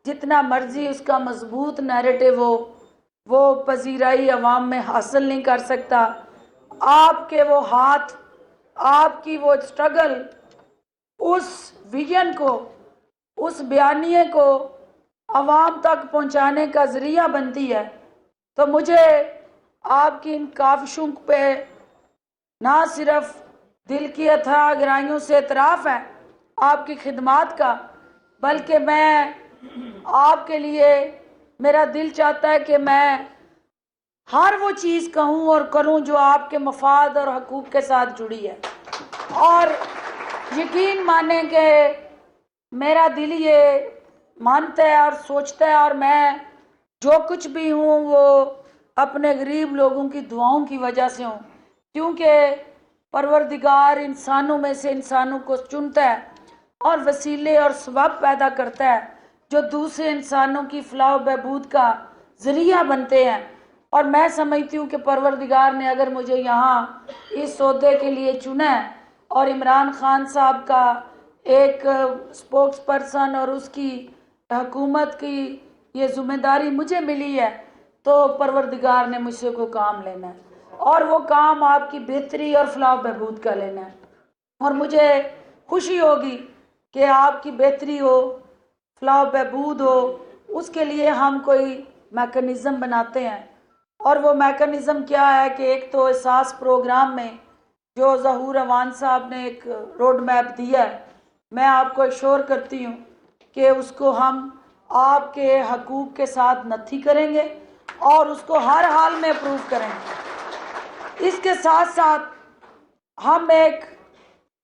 جتنا مرضی اس کا مضبوط نیریٹو ہو، وہ پذیرائی عوام میں حاصل نہیں کر سکتا۔ آپ کے وہ ہاتھ، آپ کی وہ سٹرگل اس ویژن کو، اس بیانیے کو عوام تک پہنچانے کا ذریعہ بنتی ہے۔ تو مجھے آپ کی ان کاوشوں پہ نہ صرف دل کی اتھاہ گہرائیوں سے اعتراف ہے آپ کی خدمات کا، بلکہ میں آپ کے لیے، میرا دل چاہتا ہے کہ میں ہر وہ چیز کہوں اور کروں جو آپ کے مفاد اور حقوق کے ساتھ جڑی ہے۔ اور یقین مانیں کہ میرا دل یہ مانتا ہے اور سوچتا ہے، اور میں جو کچھ بھی ہوں وہ اپنے غریب لوگوں کی دعاؤں کی وجہ سے ہوں، کیونکہ پروردگار انسانوں میں سے انسانوں کو چنتا ہے اور وسیلے اور سبب پیدا کرتا ہے جو دوسرے انسانوں کی فلاح و بہبود کا ذریعہ بنتے ہیں۔ اور میں سمجھتی ہوں کہ پروردگار نے اگر مجھے یہاں اس عہدے کے لیے چنا ہے اور عمران خان صاحب کا ایک اسپوکس پرسن اور اس کی حکومت کی یہ ذمہ داری مجھے ملی ہے، تو پروردگار نے مجھ سے کوئی کام لینا ہے، اور وہ کام آپ کی بہتری اور فلاح و بہبود کا لینا ہے۔ اور مجھے خوشی ہوگی کہ آپ کی بہتری ہو، فلاح و بہبود ہو، اس کے لیے ہم کوئی میکنزم بناتے ہیں۔ اور وہ میکنزم کیا ہے کہ ایک تو احساس پروگرام میں جو ظہور اوان صاحب نے ایک روڈ میپ دیا ہے، میں آپ کو ایشور کرتی ہوں کہ اس کو ہم آپ کے حقوق کے ساتھ نتھی کریں گے اور اس کو ہر حال میں اپروو کریں گے۔ اس کے ساتھ ساتھ ہم ایک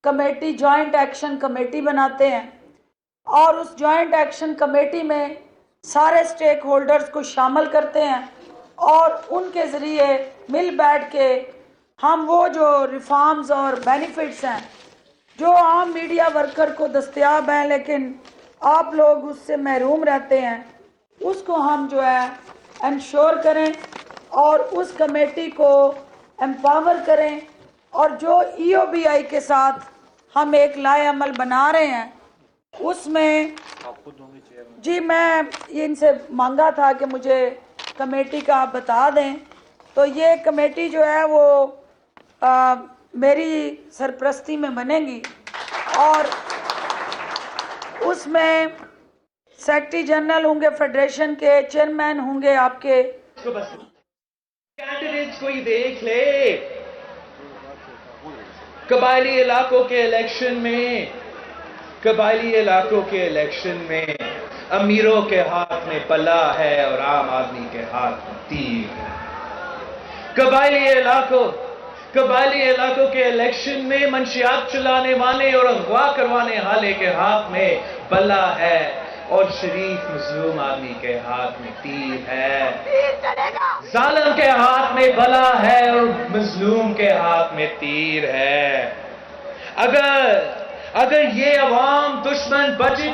کمیٹی، جوائنٹ ایکشن کمیٹی بناتے ہیں، اور اس جوائنٹ ایکشن کمیٹی میں سارے سٹیک ہولڈرز کو شامل کرتے ہیں، اور ان کے ذریعے مل بیٹھ کے ہم وہ جو ریفارمز اور بینیفٹس ہیں جو عام میڈیا ورکر کو دستیاب ہیں لیکن آپ لوگ اس سے محروم رہتے ہیں، اس کو ہم جو ہے انشور کریں اور اس کمیٹی کو امپاور کریں۔ اور جو ای او بی آئی کے ساتھ ہم ایک لائحہ عمل بنا رہے ہیں، اس میں جی میں ان سے مانگا تھا کہ مجھے کمیٹی کا آپ بتا دیں، تو یہ کمیٹی جو ہے وہ میری سرپرستی میں بنے گی، اور اس میں سیکرٹری جنرل ہوں گے فیڈریشن کے، چیئرمین ہوں گے آپ کے۔ کینڈیڈیٹس کوئی دیکھ لے، قبائلی علاقوں کے الیکشن میں امیروں کے ہاتھ میں بلا ہے اور عام آدمی کے ہاتھ میں تیر ہے۔ قبائلی علاقوں کے الیکشن میں منشیات چلانے والے اور اغوا کروانے والے کے ہاتھ میں بلا ہے اور شریف مظلوم آدمی کے ہاتھ میں تیر ہے۔ ظالم کے ہاتھ میں بلا ہے اور مظلوم کے ہاتھ میں تیر ہے۔ اگر یہ عوام دشمن بچے